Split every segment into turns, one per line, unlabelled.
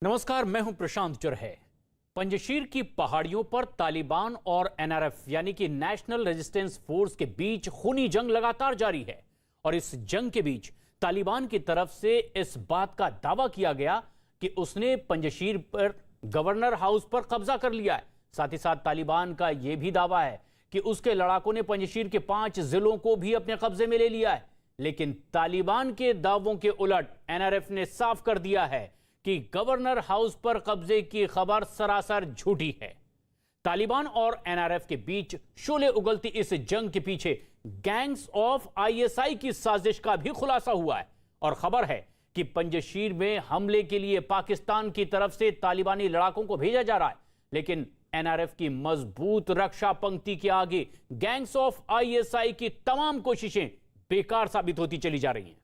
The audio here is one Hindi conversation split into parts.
नमस्कार, मैं हूं प्रशांत चुरहे। पंजशीर की पहाड़ियों पर तालिबान और एनआरएफ यानी कि नेशनल रेजिस्टेंस फोर्स के बीच खूनी जंग लगातार जारी है और इस जंग के बीच तालिबान की तरफ से इस बात का दावा किया गया कि उसने पंजशीर पर गवर्नर हाउस पर कब्जा कर लिया है। साथ ही साथ तालिबान का यह भी दावा है कि उसके लड़ाकों ने पंजशीर के 5 जिलों को भी अपने कब्जे में ले लिया है। लेकिन तालिबान के दावों के उलट एनआरएफ ने साफ कर दिया है कि गवर्नर हाउस पर कब्जे की खबर सरासर झूठी है। तालिबान और एनआरएफ के बीच शोले उगलती इस जंग के पीछे गैंग्स ऑफ आईएसआई की साजिश का भी खुलासा हुआ है और खबर है कि पंजशीर में हमले के लिए पाकिस्तान की तरफ से तालिबानी लड़ाकों को भेजा जा रहा है। लेकिन एनआरएफ की मजबूत रक्षा पंक्ति के आगे गैंग्स ऑफ आईएसआई की तमाम कोशिशें बेकार साबित होती चली जा रही हैं।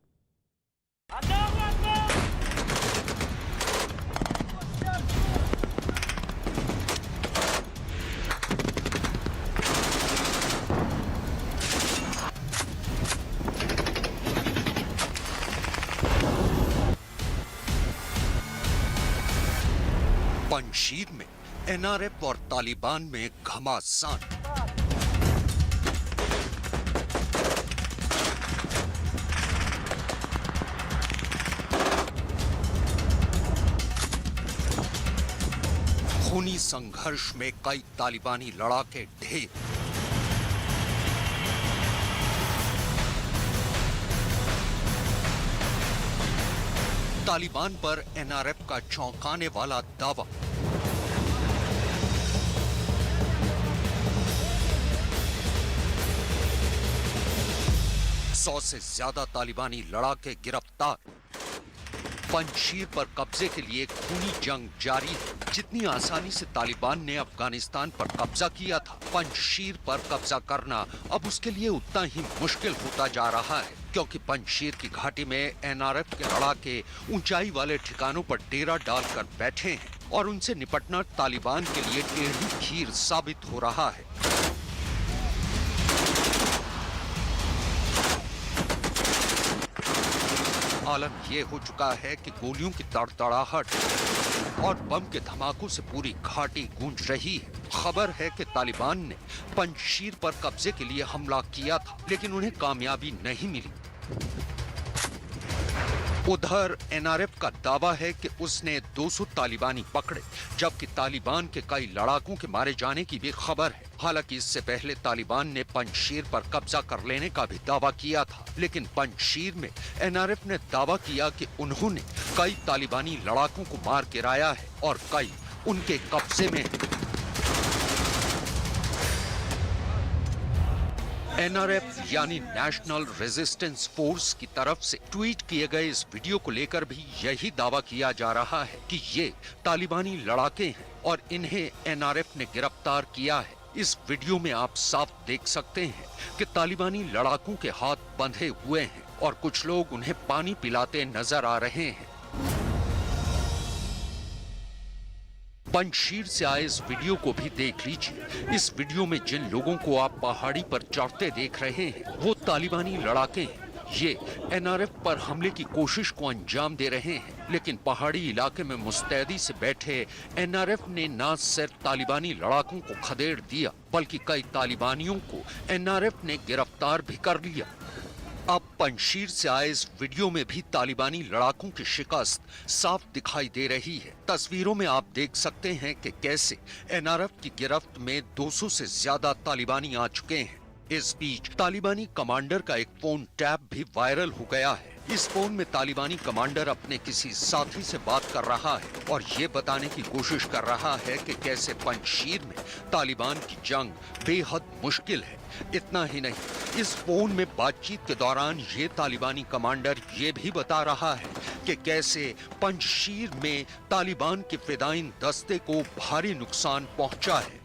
पंजशीर में एनआरएफ और तालिबान में घमासान। खूनी संघर्ष में कई तालिबानी लड़ाके ढेर। तालिबान पर एनआरएफ का चौंकाने वाला दावा। सौ से ज्यादा तालिबानी लड़ाके गिरफ्तार। पंजशीर पर कब्जे के लिए खूनी जंग जारी है। जितनी आसानी से तालिबान ने अफगानिस्तान पर कब्जा किया था, पंजशीर पर कब्जा करना अब उसके लिए उतना ही मुश्किल होता जा रहा है, क्योंकि पंजशीर की घाटी में एनआरएफ के लड़ाके ऊंचाई वाले ठिकानों पर डेरा डालकर बैठे हैं और उनसे निपटना तालिबान के लिए टेढ़ी खीर साबित हो रहा है। आलम यह हो चुका है कि गोलियों की तड़तड़ाहट और बम के धमाकों से पूरी घाटी गूंज रही है। खबर है कि तालिबान ने पंजशीर पर कब्जे के लिए हमला किया था, लेकिन उन्हें कामयाबी नहीं मिली। उधर एनआरएफ का दावा है कि उसने 200 तालिबानी पकड़े, जबकि तालिबान के कई लड़ाकों के मारे जाने की भी खबर है। हालांकि इससे पहले तालिबान ने पंजशीर पर कब्जा कर लेने का भी दावा किया था, लेकिन पंजशीर में एनआरएफ ने दावा किया कि उन्होंने कई तालिबानी लड़ाकों को मार गिराया है और कई उनके कब्जे में है। एनआरएफ यानी नेशनल रेजिस्टेंस फोर्स की तरफ से ट्वीट किए गए इस वीडियो को लेकर भी यही दावा किया जा रहा है कि ये तालिबानी लड़ाके हैं और इन्हें एनआरएफ ने गिरफ्तार किया है। इस वीडियो में आप साफ देख सकते हैं कि तालिबानी लड़ाकों के हाथ बंधे हुए हैं और कुछ लोग उन्हें पानी पिलाते नजर आ रहे हैं। पंजशीर से आए इस वीडियो को भी देख लीजिए। इस वीडियो में जिन लोगों को आप पहाड़ी पर चढ़ते देख रहे हैं, वो तालिबानी लड़ाके हैं। ये एनआरएफ पर हमले की कोशिश को अंजाम दे रहे हैं, लेकिन पहाड़ी इलाके में मुस्तैदी से बैठे एनआरएफ ने न सिर्फ तालिबानी लड़ाकों को खदेड़ दिया, बल्कि कई तालिबानियों को एनआरएफ ने गिरफ्तार भी कर लिया। अब पंजशीर से आए इस वीडियो में भी तालिबानी लड़ाकों की शिकस्त साफ दिखाई दे रही है। तस्वीरों में आप देख सकते हैं कि कैसे एनआरएफ की गिरफ्त में 200 से ज्यादा तालिबानी आ चुके हैं। इस बीच तालिबानी कमांडर का एक फोन टैप भी वायरल हो गया है। इस फोन में तालिबानी कमांडर अपने किसी साथी से बात कर रहा है और ये बताने की कोशिश कर रहा है कि कैसे पंजशीर में तालिबान की जंग बेहद मुश्किल है। इतना ही नहीं, इस फोन में बातचीत के दौरान ये तालिबानी कमांडर ये भी बता रहा है कि कैसे पंजशीर में तालिबान के फिदाइन दस्ते को भारी नुकसान पहुंचा है।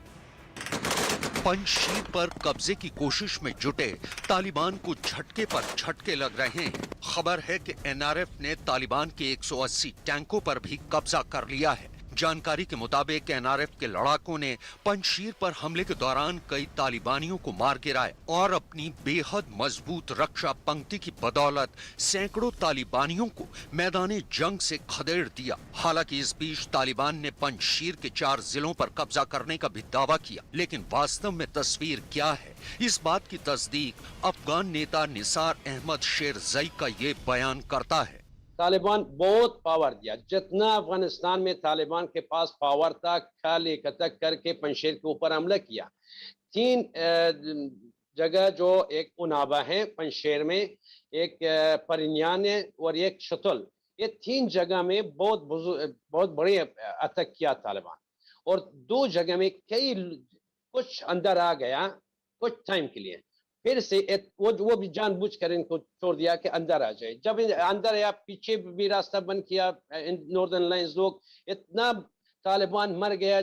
पंजशीर पर कब्जे की कोशिश में जुटे तालिबान को झटके पर झटके लग रहे हैं। खबर है कि एनआरएफ ने तालिबान के 180 टैंकों पर भी कब्जा कर लिया है। जानकारी के मुताबिक एनआरएफ के लड़ाकों ने पंजशीर पर हमले के दौरान कई तालिबानियों को मार गिराया और अपनी बेहद मजबूत रक्षा पंक्ति की बदौलत सैकड़ों तालिबानियों को मैदाने जंग से खदेड़ दिया। हालांकि इस बीच तालिबान ने पंजशीर के 4 जिलों पर कब्जा करने का भी दावा किया, लेकिन वास्तव में तस्वीर क्या है, इस बात की तस्दीक अफगान नेता निसार अहमद शेरज़ई का ये बयान करता है।
तालिबान बहुत पावर दिया, जितना अफगानिस्तान में तालिबान के पास पावर था, ख्याल इकट्ठा करके पंजशीर के ऊपर हमला किया। 3 जगह जो एक उनाबा है पंजशीर में, एक परिन्यान है और एक शतुल, ये 3 जगह में बहुत बड़े अटैक किया तालिबान। और 2 जगह में कुछ अंदर आ गया कुछ टाइम के लिए, फिर से वो भी जानबूझकर इनको छोड़ दिया कि अंदर आ जाए। जब अंदर आया, पीछे भी रास्ता बंद किया नॉर्दर्न लाइंस लोग, इतना तालिबान मर गया।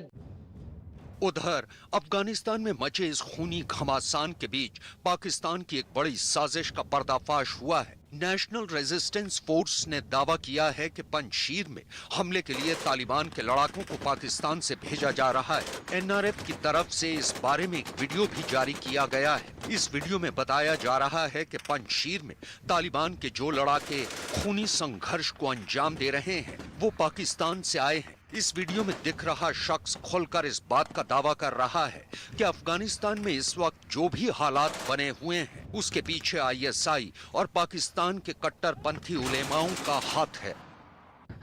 उधर अफगानिस्तान में मचे इस खूनी घमासान के बीच पाकिस्तान की एक बड़ी साजिश का पर्दाफाश हुआ है। नेशनल रेजिस्टेंस फोर्स ने दावा किया है कि पंजशीर में हमले के लिए तालिबान के लड़ाकों को पाकिस्तान से भेजा जा रहा है। एनआरएफ की तरफ से इस बारे में एक वीडियो भी जारी किया गया है। इस वीडियो में बताया जा रहा है कि पंजशीर में तालिबान के जो लड़ाके खूनी संघर्ष को अंजाम दे रहे हैं वो पाकिस्तान से आए हैं। इस वीडियो में दिख रहा शख्स खुलकर इस बात का दावा कर रहा है कि अफगानिस्तान में इस वक्त जो भी हालात बने हुए हैं उसके पीछे आईएसआई और पाकिस्तान के कट्टरपंथी उलेमाओं का हाथ है।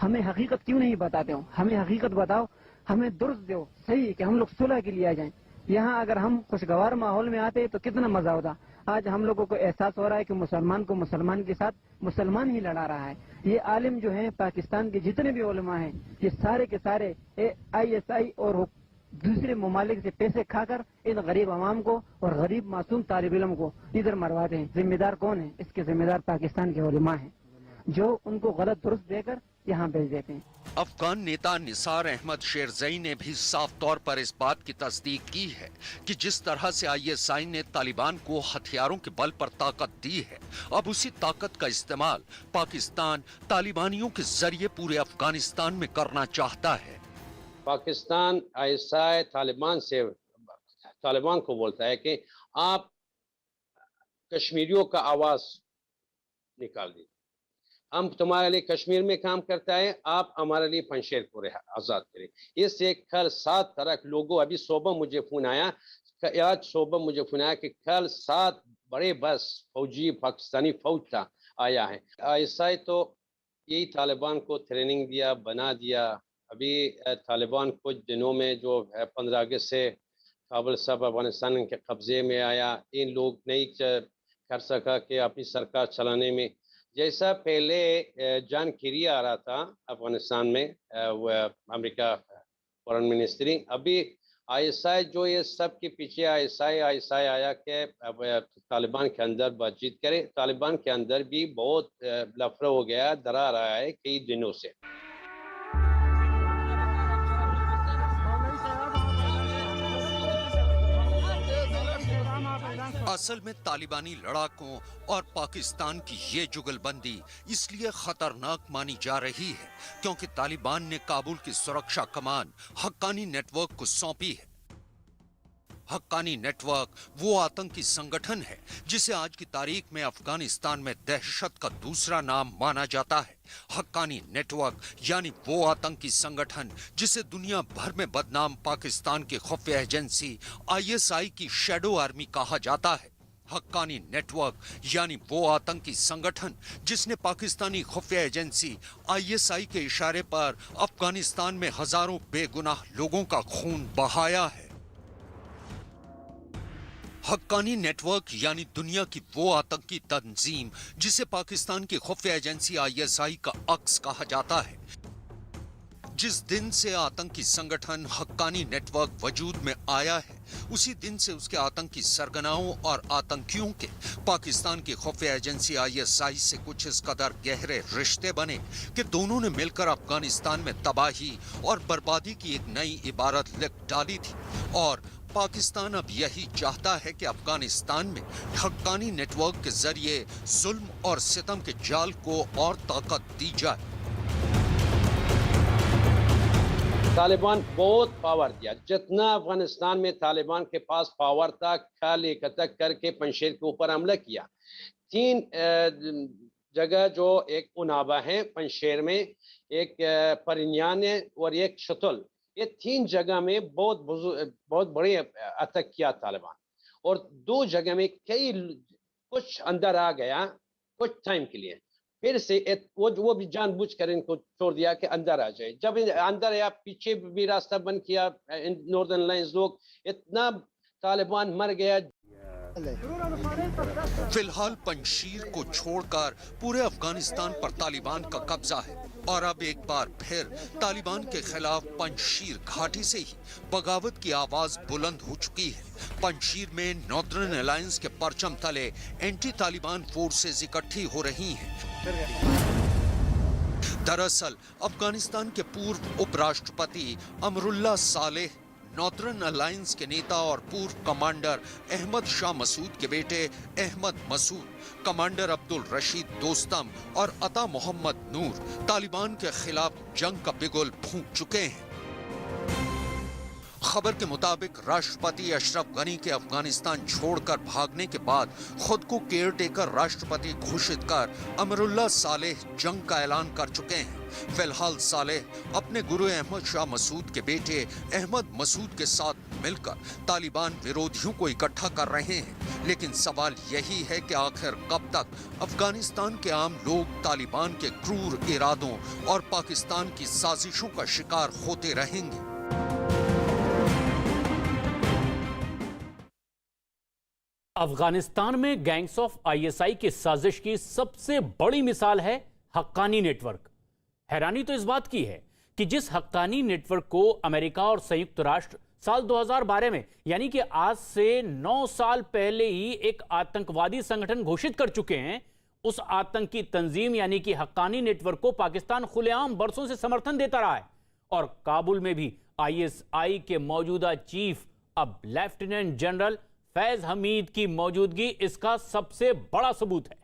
हमें हकीकत क्यों नहीं बताते हो? हमें हकीकत बताओ, हमें दुरुस्त दो, सही कि हम लोग सुलह के लिए आ जाएं। यहाँ अगर हम खुशगवार माहौल में आते तो कितना मजा होता। आज हम लोगों को एहसास हो रहा है कि मुसलमान को मुसलमान के साथ मुसलमान ही लड़ा रहा है। ये आलिम जो हैं, पाकिस्तान के जितने भी उलमा हैं, ये सारे के सारे आईएसआई और दूसरे ममालिक से पैसे खाकर इन गरीब अवाम को और गरीब मासूम तालिब इल्म को इधर मरवाते हैं। जिम्मेदार कौन है? इसके जिम्मेदार पाकिस्तान के उलमा हैं जो उनको गलत दुरुस्त देकर यहाँ भेज देते हैं।
अफगान नेता निसार अहमद शेरज़ई ने भी साफ तौर पर इस बात की तस्दीक की है कि जिस तरह से आईएसआई ने तालिबान को हथियारों के बल पर ताकत दी है, अब उसी ताकत का इस्तेमाल पाकिस्तान तालिबानियों के जरिए पूरे अफगानिस्तान में करना चाहता है।
पाकिस्तान आईएसआई तालिबान को बोलता है कि आप कश्मीरियों का आवाज निकाल दीजिए, हम तुम्हारे लिए कश्मीर में काम करता है, आप हमारे लिए पंजशीर को आजाद करें। इससे कल 7 तरह लोगों, अभी सुबह मुझे फोन आया कि कल 7 बड़े बस फौजी पाकिस्तानी फौज का आया है। आईएसआई तो यही तालिबान को ट्रेनिंग दिया, बना दिया। अभी तालिबान कुछ दिनों में जो 15 अगस्त से काबुल सब अफगानिस्तान के कब्जे में आया, इन लोग नहीं कर सका कि अपनी सरकार चलाने में। जैसा पहले जॉन केरी आ रहा था अफगानिस्तान में, अमेरिका फॉरेन मिनिस्ट्री, अभी आईएसआई जो ये सब के पीछे आईएसआई आया कि तालिबान के अंदर बातचीत करे। तालिबान के अंदर भी बहुत लफड़ा हो गया, डरा रहा है कई दिनों से।
असल में तालिबानी लड़ाकों और पाकिस्तान की ये जुगलबंदी इसलिए खतरनाक मानी जा रही है क्योंकि तालिबान ने काबुल की सुरक्षा कमान हक्कानी नेटवर्क को सौंपी है। हक्कानी नेटवर्क वो आतंकी संगठन है जिसे आज की तारीख में अफगानिस्तान में दहशत का दूसरा नाम माना जाता है। हक्कानी नेटवर्क यानी वो आतंकी संगठन जिसे दुनिया भर में बदनाम पाकिस्तान की खुफिया एजेंसी आईएसआई की शैडो आर्मी कहा जाता है। हक्कानी नेटवर्क यानी वो आतंकी संगठन जिसने पाकिस्तानी खुफिया एजेंसी आईएसआई के इशारे पर अफगानिस्तान में हजारों बेगुनाह लोगों का खून बहाया है। हक्कानी नेटवर्क यानी दुनिया की वो आतंकी तंजीम जिसे पाकिस्तान की खुफिया एजेंसी आईएसआई का अक्स कहा जाता है। जिस दिन से आतंकी संगठन हक्कानी नेटवर्क वजूद में आया है उसी दिन से उसके आतंकी सरगनाओं और आतंकियों के पाकिस्तान की खुफिया एजेंसी आईएसआई से कुछ इस कदर गहरे रिश्ते बने कि दोनों ने मिलकर अफगानिस्तान में तबाही और बर्बादी की एक नई इबारत लिख डाली थी। और पाकिस्तान अब यही चाहता है कि अफगानिस्तान में हक्कानी नेटवर्क के जरिए जुल्म और सितम के जाल को और ताकत दी जाए।
तालिबान बहुत पावर दिया, जितना अफगानिस्तान में तालिबान के पास पावर था, ख्याल इकट्ठा करके पंशेर के ऊपर हमला किया। 3 जगह जो एक उनाबा है पंशेर में, एक परिन्यान है और एक शतुल, ये 3 जगह में बहुत बड़े अटैक किया तालिबान। और 2 जगह में कई कुछ अंदर आ गया कुछ टाइम के लिए, फिर से वो भी जानबूझकर इनको छोड़ दिया कि अंदर आ जाए। जब अंदर आया पीछे भी रास्ता बंद किया नॉर्दर्न लाइंस लोग, इतना तालिबान मर गया।
फिलहाल पंजशीर को छोड़कर पूरे अफगानिस्तान पर तालिबान का कब्जा है और अब एक बार फिर तालिबान के खिलाफ पंजशीर घाटी से ही बगावत की आवाज बुलंद हो चुकी है। पंजशीर में नॉर्दर्न अलायंस के परचम तले एंटी तालिबान फोर्सेज इकट्ठी हो रही हैं। दरअसल अफगानिस्तान के पूर्व उपराष्ट्रपति अमरुल्लाह सालेह, नॉर्दर्न अलायंस के नेता और पूर्व कमांडर अहमद शाह मसूद के बेटे अहमद मसूद, कमांडर अब्दुल रशीद दोस्तम और अता मोहम्मद नूर तालिबान के खिलाफ जंग का बिगुल फूंक चुके हैं। खबर के मुताबिक राष्ट्रपति अशरफ गनी के अफगानिस्तान छोड़कर भागने के बाद खुद को केयरटेकर राष्ट्रपति घोषित कर अमरुल्लाह सालेह जंग का ऐलान कर चुके हैं। फिलहाल सालेह अपने गुरु अहमद शाह मसूद के बेटे अहमद मसूद के साथ मिलकर तालिबान विरोधियों को इकट्ठा कर रहे हैं। लेकिन सवाल यही है कि आखिर कब तक अफगानिस्तान के आम लोग तालिबान के क्रूर इरादों और पाकिस्तान की साजिशों का शिकार होते रहेंगे।
अफगानिस्तान में गैंग्स ऑफ आईएसआई की साजिश की सबसे बड़ी मिसाल है हक्कानी नेटवर्क। हैरानी तो इस बात की है कि जिस हक्कानी नेटवर्क को अमेरिका और संयुक्त राष्ट्र साल 2012 में, यानी कि आज से 9 साल पहले ही एक आतंकवादी संगठन घोषित कर चुके हैं, उस आतंकी तंजीम यानी कि हक्कानी नेटवर्क को पाकिस्तान खुलेआम बरसों से समर्थन देता रहा है। और काबुल में भी आईएसआई के मौजूदा चीफ अब लेफ्टिनेंट जनरल फैज हमीद की मौजूदगी इसका सबसे बड़ा सबूत है।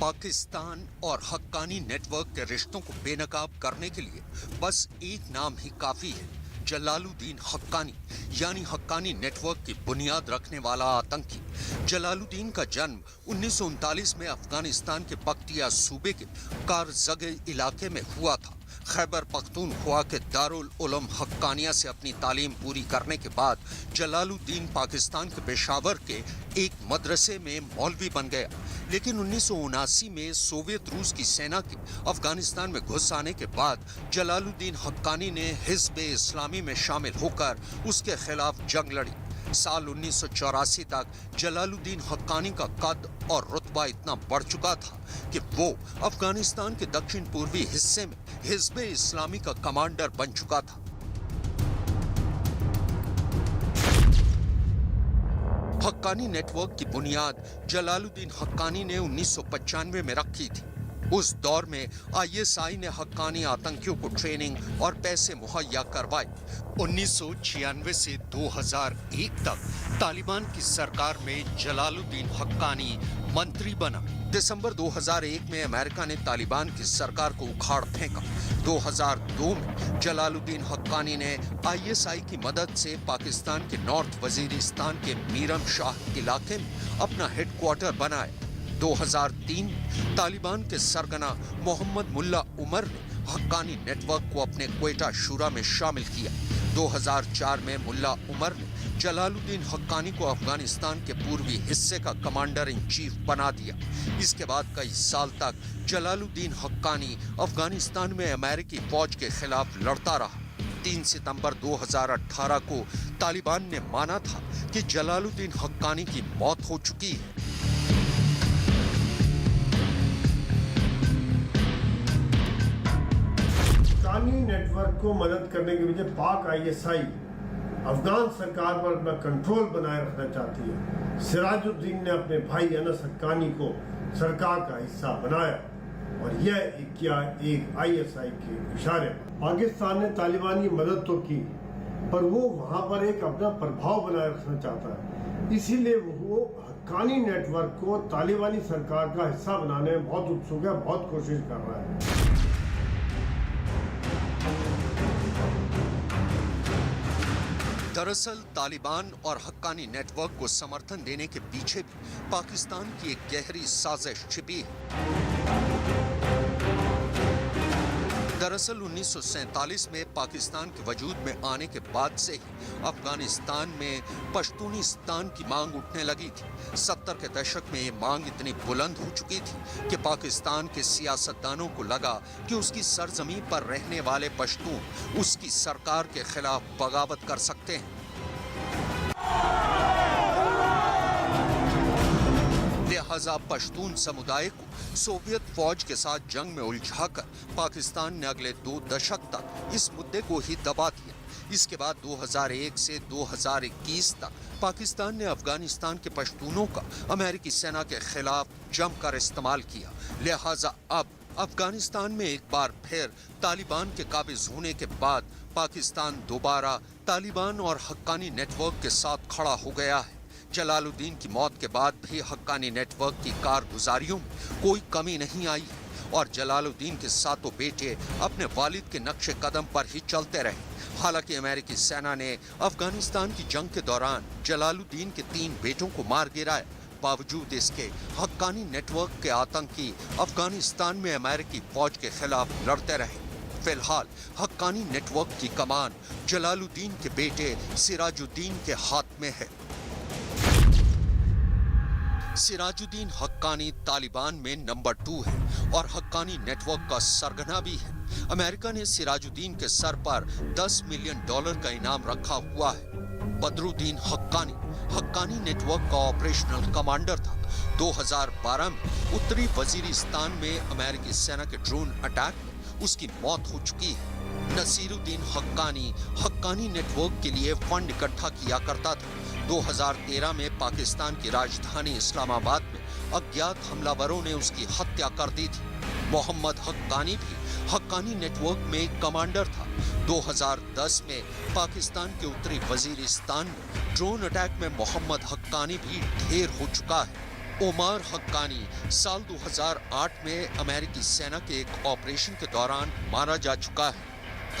पाकिस्तान और हक्कानी नेटवर्क के रिश्तों को बेनकाब करने के लिए बस एक नाम ही काफी है, जलालुद्दीन हक्कानी, यानी हक्कानी नेटवर्क की बुनियाद रखने वाला आतंकी। जलालुद्दीन का जन्म 1939 में अफगानिस्तान के बख्तिया सूबे के कारजगे इलाके में हुआ था। खैबर पख्तूनख्वा के दारुल उलूम हक्कानिया से अपनी तालीम पूरी करने के बाद जलालुद्दीन पाकिस्तान के पेशावर के एक मदरसे में मौलवी बन गया। लेकिन 1979 में सोवियत रूस की सेना के अफगानिस्तान में घुस आने के बाद जलालुद्दीन हक्कानी ने हिज़्ब इस्लामी में शामिल होकर उसके खिलाफ जंग लड़ी। साल 1984 तक जलालुद्दीन हक्कानी का कद और रुतबा इतना बढ़ चुका था कि वो अफगानिस्तान के दक्षिण पूर्वी हिस्से में हिज़्ब इस्लामी का कमांडर बन चुका था। हक्कानी नेटवर्क की बुनियाद जलालुद्दीन हक्कानी ने 1995 में रखी थी। उस दौर में आईएसआई ने हक्कानी आतंकियों को ट्रेनिंग और पैसे मुहैया करवाए। 1996 से 2001 तक तालिबान की सरकार में जलालुद्दीन हक्कानी मंत्री बना। दिसंबर 2001 में अमेरिका ने तालिबान की सरकार को उखाड़ फेंका। 2002 में जलालुद्दीन हक्कानी ने आईएसआई की मदद से पाकिस्तान के नॉर्थ वजीरिस्तान के मीरम शाह इलाके में अपना हेडक्वार्टर बनाया। 2003 में तालिबान के सरगना मोहम्मद मुल्ला उमर ने हक्कानी नेटवर्क को अपने क्वेटा शूरा में शामिल किया। 2004 में मुल्ला उमर ने जलालुद्दीन हक्कानी को अफगानिस्तान के पूर्वी हिस्से का कमांडर इन चीफ बना दिया। इसके बाद कई साल तक जलालुद्दीन हक्कानी अफगानिस्तान में अमेरिकी फौज के खिलाफ लड़ता रहा। 3 सितंबर 2018 को तालिबान ने माना था कि जलालुद्दीन हक्कानी की मौत हो चुकी है।
हक्कानी नेटवर्क को मदद करने के वजह पाक आईएसआई अफगान सरकार पर अपना कंट्रोल बनाए रखना चाहती है। सिराजुद्दीन ने अपने भाई अनस हक्कानी को सरकार का हिस्सा बनाया और यह एक आईएसआई के इशारे। पाकिस्तान ने तालिबान की मदद तो की, पर वो वहां पर एक अपना प्रभाव बनाए रखना चाहता है। इसीलिए वो हक्कानी नेटवर्क को तालिबानी सरकार का हिस्सा बनाने में बहुत उत्सुक है, बहुत कोशिश कर रहा है।
दरअसल तालिबान और हक्कानी नेटवर्क को समर्थन देने के पीछे भी पाकिस्तान की एक गहरी साजिश छिपी है। दरअसल 1947 में पाकिस्तान के वजूद में आने के बाद से ही अफगानिस्तान में पश्तूनिस्तान की मांग उठने लगी थी। 70 के दशक में ये मांग इतनी बुलंद हो चुकी थी कि पाकिस्तान के सियासतदानों को लगा कि उसकी सरजमीं पर रहने वाले पश्तून उसकी सरकार के खिलाफ बगावत कर सकते हैं। लिहाजा पश्तून समुदाय को सोवियत फौज के साथ जंग में उलझाकर पाकिस्तान ने अगले 2 दशक तक इस मुद्दे को ही दबा दिया। इसके बाद 2001 से 2021 तक पाकिस्तान ने अफगानिस्तान के पश्तूनों का अमेरिकी सेना के खिलाफ जमकर इस्तेमाल किया। लिहाजा अब अफगानिस्तान में एक बार फिर तालिबान के काबिज होने के बाद पाकिस्तान दोबारा तालिबान और हक्कानी नेटवर्क के साथ खड़ा हो गया है। जलालुद्दीन की मौत के बाद भी हक्कानी नेटवर्क की कारगुजारियों में कोई कमी नहीं आई और जलालुद्दीन के सातों बेटे अपने वालिद के नक्शे कदम पर ही चलते रहे। हालांकि अमेरिकी सेना ने अफगानिस्तान की जंग के दौरान जलालुद्दीन के 3 बेटों को मार गिराया। बावजूद इसके हक्कानी नेटवर्क के आतंकी अफगानिस्तान में अमेरिकी फौज के खिलाफ लड़ते रहे। फिलहाल हक्कानी नेटवर्क की कमान जलालुद्दीन के बेटे सिराजुद्दीन के हाथ में है। सिराजुद्दीन हक्कानी तालिबान में नंबर 2 है और हक्कानी नेटवर्क का सरगना भी है। अमेरिका ने सिराजुद्दीन के सर पर $10 मिलियन का इनाम रखा हुआ है। बदरुद्दीन हक्कानी नेटवर्क का ऑपरेशनल कमांडर था। 2012 में उत्तरी वजीरिस्तान में अमेरिकी सेना के ड्रोन अटैक में उसकी मौत हो चुकी है। नसीरुद्दीन हक्कानी नेटवर्क के लिए फंड इकट्ठा किया करता था। 2013 में पाकिस्तान की राजधानी इस्लामाबाद में अज्ञात हमलावरों ने उसकी हत्या कर दी थी। मोहम्मद हक्कानी भी हक्कानी नेटवर्क में कमांडर था। 2010 में पाकिस्तान के उत्तरी वजीरिस्तान में ड्रोन अटैक में मोहम्मद हक्कानी भी ढेर हो चुका है। ओमर हक्कानी साल 2008 में अमेरिकी सेना के एक ऑपरेशन के दौरान मारा जा चुका है।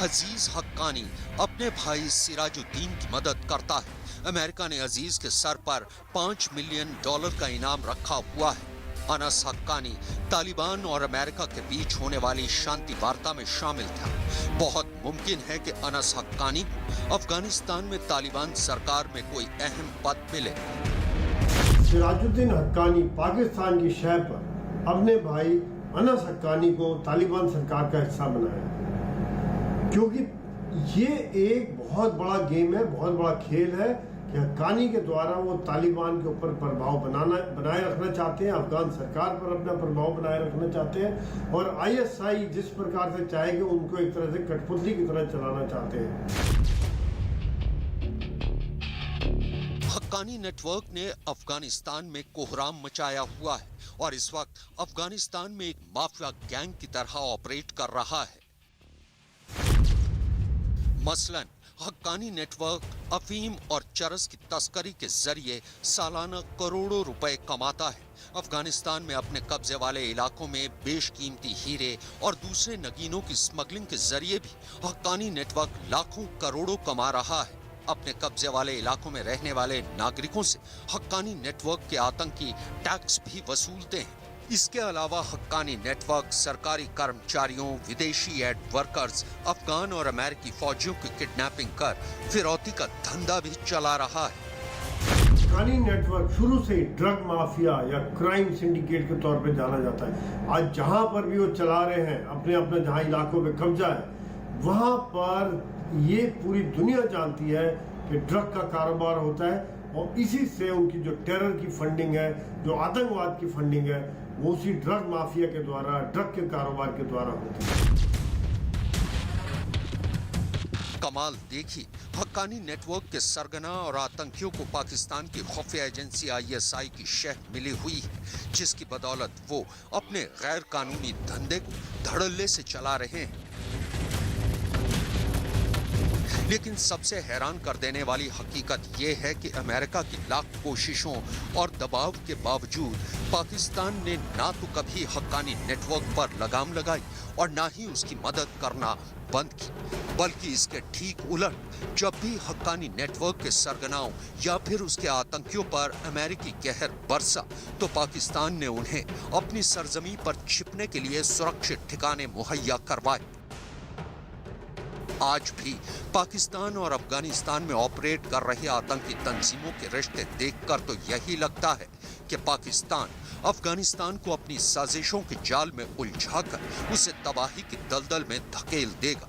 अजीज हक्कानी अपने भाई सिराजुद्दीन की मदद करता है। अमेरिका ने अजीज के सर पर $5 मिलियन का इनाम रखा हुआ है। अनस हक्कानी तालिबान और अमेरिका के बीच होने वाली शांति वार्ता में शामिल था। बहुत मुमकिन है कि अनस हक्कानी को अफगानिस्तान में तालिबान सरकार में कोई अहम पद मिले।
सिराजुद्दीन हक्कानी पाकिस्तान की शह पर अपने भाई अनस हक्कानी को तालिबान सरकार का हिस्सा बनाया, क्योंकि ये एक बहुत बड़ा गेम है, बहुत बड़ा खेल है कि हक्कानी के द्वारा वो तालिबान के ऊपर प्रभाव बनाए रखना चाहते हैं, अफगान सरकार पर अपना प्रभाव बनाए रखना चाहते हैं और ISI जिस प्रकार से चाहेगी उनको एक तरह से कठपुतली की तरह चलाना चाहते हैं।
हक्कानी नेटवर्क ने अफगानिस्तान में कोहराम मचाया हुआ है और इस वक्त अफगानिस्तान में एक माफिया गैंग की तरह ऑपरेट कर रहा है। मसलन हक्कानी नेटवर्क अफीम और चरस की तस्करी के जरिए सालाना करोड़ों रुपए कमाता है। अफगानिस्तान में अपने कब्जे वाले इलाकों में बेशकीमती हीरे और दूसरे नगीनों की स्मगलिंग के जरिए भी हक्कानी नेटवर्क लाखों करोड़ों कमा रहा है। अपने कब्जे वाले इलाकों में रहने वाले नागरिकों से हक्कानी नेटवर्क के आतंकी टैक्स भी वसूलते हैं। इसके अलावा हक्कानी नेटवर्क सरकारी कर्मचारियों, विदेशी एड वर्कर्स, अफगान और अमेरिकी फौजियों की किडनैपिंग कर फिरौती का धंधा भी चला रहा है।
हक्कानी नेटवर्क शुरू से ही ड्रग माफिया या क्राइम सिंडिकेट के तौर पे जाना जाता है। आज जहां पर भी वो चला रहे हैं अपने अपने जहां इलाकों में कब्जा है, वहां पर ये पूरी दुनिया जानती है कि ड्रग का कारोबार होता है और इसी से उनकी जो टेरर की फंडिंग है, जो आतंकवाद की फंडिंग है, वो उसी ड्रग माफिया के द्वारा, ड्रग के कारोबार के द्वारा होती है।
कमाल देखिए, हक्कानी नेटवर्क के सरगना और आतंकियों को पाकिस्तान की खुफिया एजेंसी ISI की शह मिली हुई है, जिसकी बदौलत वो अपने गैर कानूनी धंधे को धड़ल्ले से चला रहे हैं। लेकिन सबसे हैरान कर देने वाली हकीकत ये है कि अमेरिका की लाख कोशिशों और दबाव के बावजूद पाकिस्तान ने ना तो कभी हक्कानी नेटवर्क पर लगाम लगाई और ना ही उसकी मदद करना बंद की, बल्कि इसके ठीक उलट जब भी हक्कानी नेटवर्क के सरगनाओं या फिर उसके आतंकियों पर अमेरिकी कहर बरसा तो पाकिस्तान ने उन्हें अपनी सरजमी पर छिपने के लिए सुरक्षित ठिकाने मुहैया करवाए। आज भी पाकिस्तान और अफगानिस्तान में ऑपरेट कर रही आतंकी तंजीमों के रिश्ते देखकर तो यही लगता है कि पाकिस्तान अफगानिस्तान को अपनी साजिशों के जाल में उलझाकर उसे तबाही की दलदल में धकेल देगा।